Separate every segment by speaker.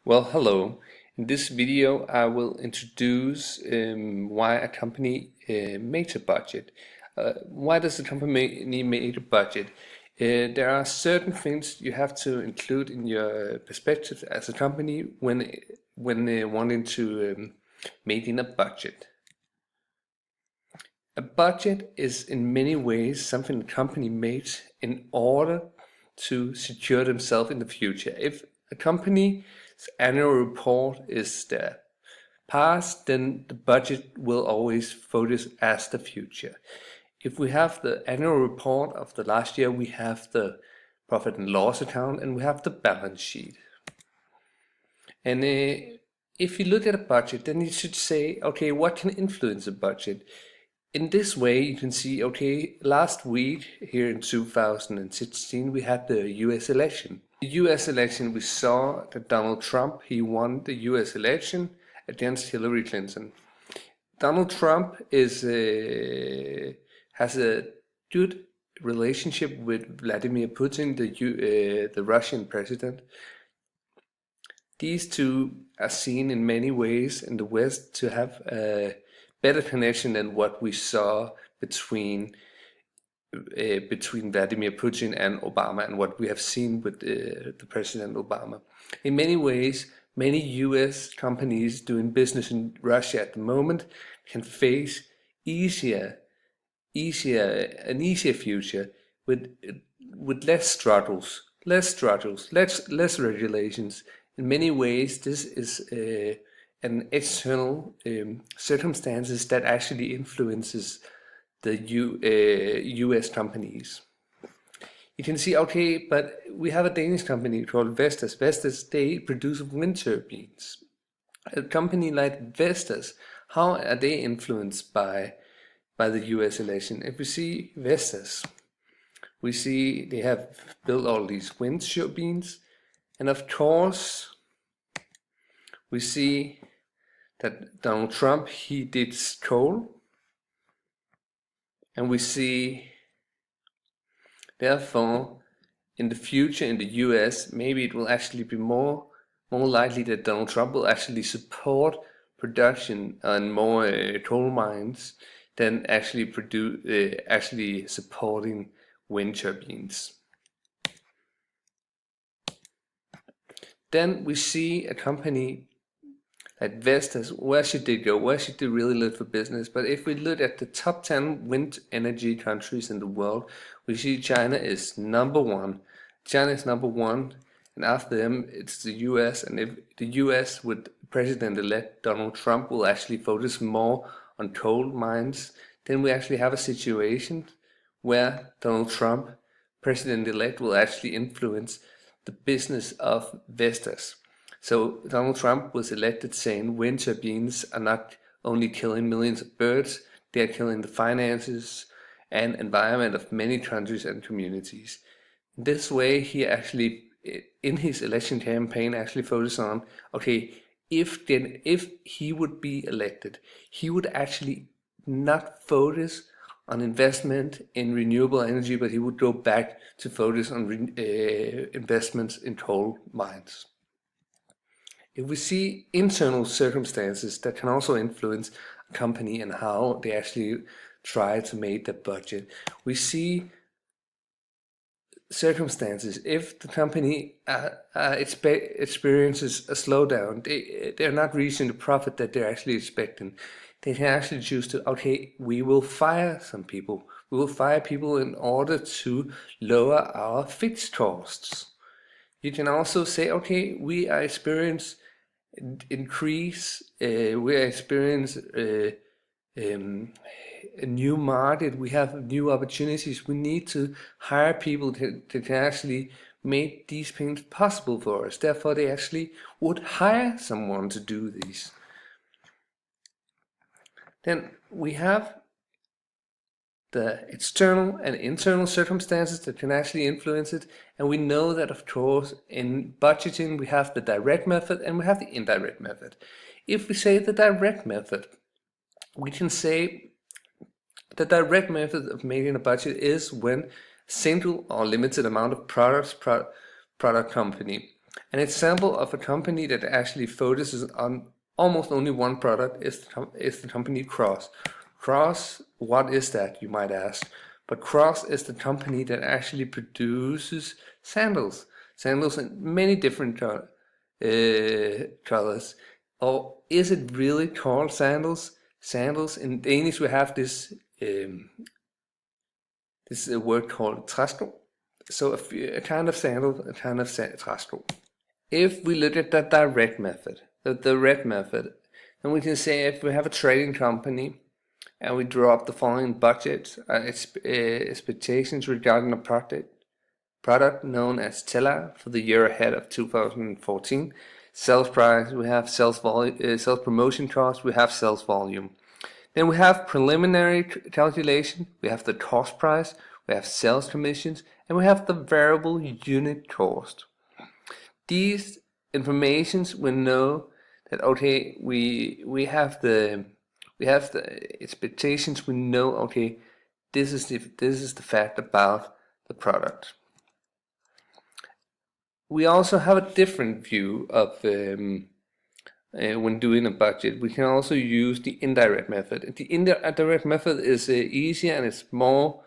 Speaker 1: Well, hello. In this video, I will introduce why a company makes a budget. Why does a company make a budget? There are certain things you have to include in your perspective as a company when wanting to making a budget. A budget is in many ways something the company makes in order to secure themselves in the future. If a company's annual report is the past, then the budget will always focus as the future. If we have the annual report of the last year, we have the profit and loss account and we have the balance sheet. And if you look at a budget, then you should say, okay, what can influence a budget? In this way, you can see, okay, last week here in 2016, we had the US election. The US election, we saw that Donald Trump, he won the US election against Hillary Clinton. Donald Trump has a good relationship with Vladimir Putin, the Russian president. These two are seen in many ways in the West to have a better connection than what we saw between Vladimir Putin and Obama, and what we have seen with the President Obama. In many ways, many US companies doing business in Russia at the moment can face an easier future with less struggles, less regulations. In many ways, this is an external circumstances that actually influences the US companies. You can see, okay, but we have a Danish company called Vestas. Vestas, they produce wind turbines. A company like Vestas, how are they influenced by the US election? If we see Vestas, we see they have built all these wind turbines, and of course, we see that Donald Trump, he did coal, and we see, therefore, in the future in the US, maybe it will actually be more likely that Donald Trump will actually support production on more coal mines than actually supporting wind turbines. Then we see a company at Vestas. Where should they go? Where should they really look for business? But if we look at the top 10 wind energy countries in the world, we see China is number one. China is number one, and after them it's the US. And if the US with President-elect Donald Trump will actually focus more on coal mines, then we actually have a situation where Donald Trump, President-elect, will actually influence the business of Vestas. So Donald Trump was elected saying wind turbines are not only killing millions of birds, they are killing the finances and environment of many countries and communities. This way, he actually, in his election campaign, actually focused on, okay, if he would be elected, he would actually not focus on investment in renewable energy, but he would go back to focus on investments in coal mines. If we see internal circumstances that can also influence a company and how they actually try to make the budget, we see circumstances. If the company experiences a slowdown, they're not reaching the profit that they're actually expecting, they can actually choose to, okay, we will fire some people. We will fire people in order to lower our fixed costs. You can also say, okay, we are experiencing a new market, we have new opportunities, we need to hire people to can actually make these things possible for us. Therefore, they actually would hire someone to do these. Then we have the external and internal circumstances that can actually influence it, and we know that, of course, in budgeting we have the direct method and we have the indirect method. If we say the direct method, we can say the direct method of making a budget is when single or limited amount of product company An example of a company that actually focuses on almost only one product is the company Cross. Cross, what is that, you might ask? But Cross is the company that actually produces sandals. Sandals in many different colors. Or is it really called sandals? Sandals, in Danish we have this this is a word called træsko. So a kind of sandal, a kind of træsko. If we look at the direct method, the direct method, then we can say if we have a trading company and we draw up the following budget, expectations regarding a product known as Tella for the year ahead of 2014. Sales price, we have sales promotion cost, we have sales volume. Then we have preliminary calculation, we have the cost price, we have sales commissions, and we have the variable unit cost. These informations we know that okay, we have the expectations, we know okay, this is the fact about the product. We also have a different view of when doing a budget. We can also use the indirect method. The indirect method is easier and it's more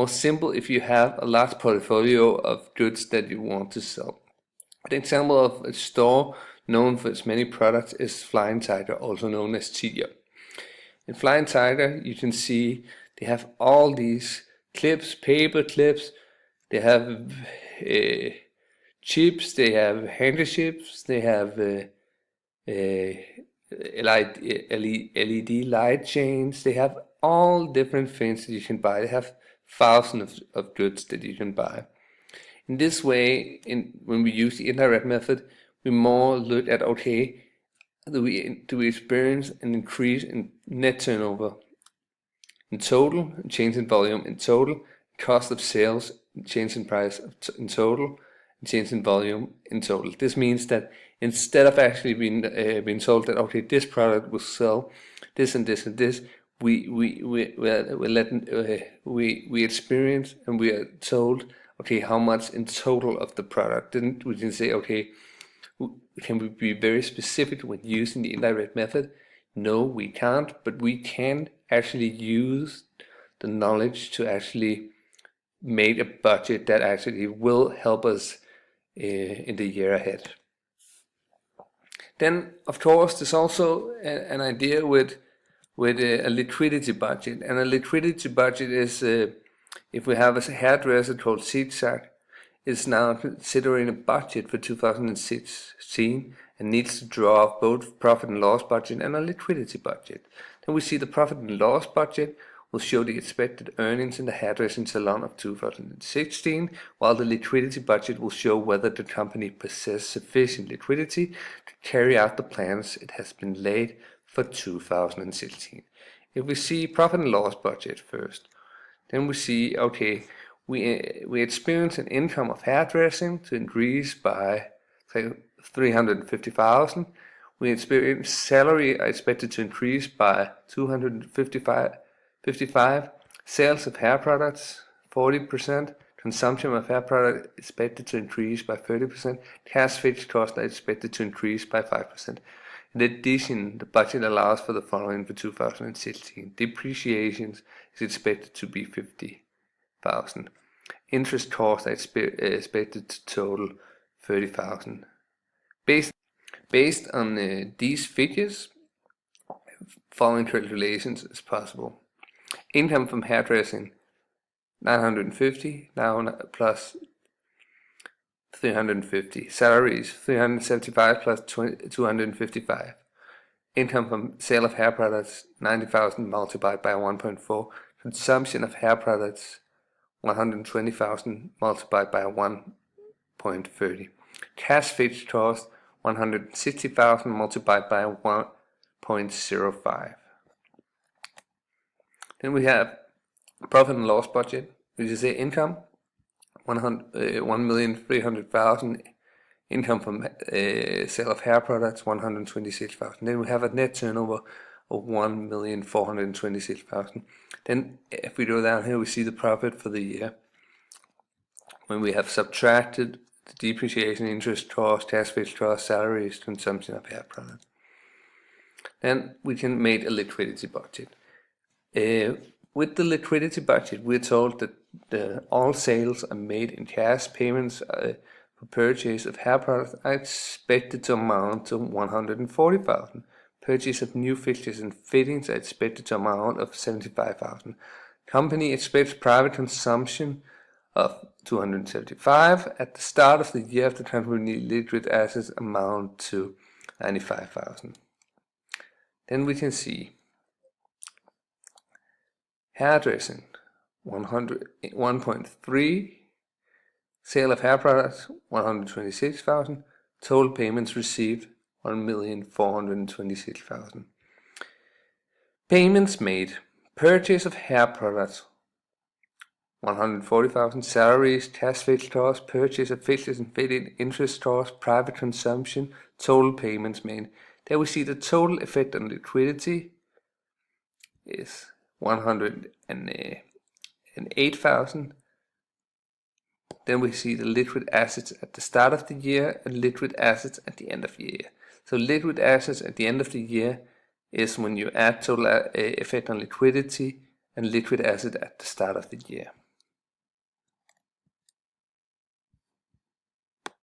Speaker 1: simple if you have a large portfolio of goods that you want to sell. An example of a store known for its many products is Flying Tiger, also known as Tiger. In Flying Tiger, you can see they have all these clips, paper clips, they have chips, they have handkerchiefs, they have LED light chains, they have all different things that you can buy. They have thousands of goods that you can buy. In this way, when we use the indirect method, we more look at okay, do we experience an increase in net turnover in total, change in volume in total, cost of sales, change in price in total, change in volume in total. This means that instead of actually being told that okay, this product will sell this and this and this, we experience and we are told okay how much in total of the product. Then we can say okay, can we be very specific when using the indirect method? No, we can't, but we can actually use the knowledge to actually make a budget that actually will help us in the year ahead. Then, of course, there's also an idea with a liquidity budget, and a liquidity budget is if we have a hairdresser called Zigzag is now considering a budget for 2016 and needs to draw up both profit and loss budget and a liquidity budget. Then we see the profit and loss budget will show the expected earnings in the hairdressing salon of 2016, while the liquidity budget will show whether the company possesses sufficient liquidity to carry out the plans it has been laid for 2016. If we see profit and loss budget first, then we see okay, we experience an income of hairdressing to increase by say 350,000. We experience salary are expected to increase by 255. Sales of hair products 40%. Consumption of hair products expected to increase by 30%. Cash fixed costs are expected to increase by 5%. In addition, the budget allows for the following for 2016. Depreciation is expected to be 50,000. Interest costs are expected to total 30,000. Based on these figures, following calculations is possible. Income from hairdressing 950 now plus 350. Salaries 375 plus 255. Income from sale of hair products 90,000 multiplied by 1.4. Consumption of hair products 120,000 multiplied by 1.30. Cash fixed cost 160,000 multiplied by 1.05. Then we have profit and loss budget, which is the income 1,300,000. Income from sale of hair products 126,000. Then we have a net turnover of 1,426,000. Then if we go down here, we see the profit for the year. when we have subtracted the depreciation, interest cost, tax fixed cost, salaries, consumption of hair products. Then we can make a liquidity budget. With the liquidity budget, we're told that all sales are made in cash. Payments for purchase of hair products are expected to amount to 140,000. Purchase of new fixtures and fittings are expected to amount of 75,000. Company expects private consumption of 275. At the start of the year, the company liquid assets amount to 95,000. Then we can see hairdressing 1.3, sale of hair products 126,000, total payments received 1,426,000. Payments made: purchase of hair products 140,000, salaries, cash fixed costs, purchase of fixtures and fittings, interest costs, private consumption, total payments made. There we see the total effect on liquidity is 108,000. Then we see the liquid assets at the start of the year and liquid assets at the end of the year. So liquid assets at the end of the year is when you add total effect on liquidity and liquid asset at the start of the year.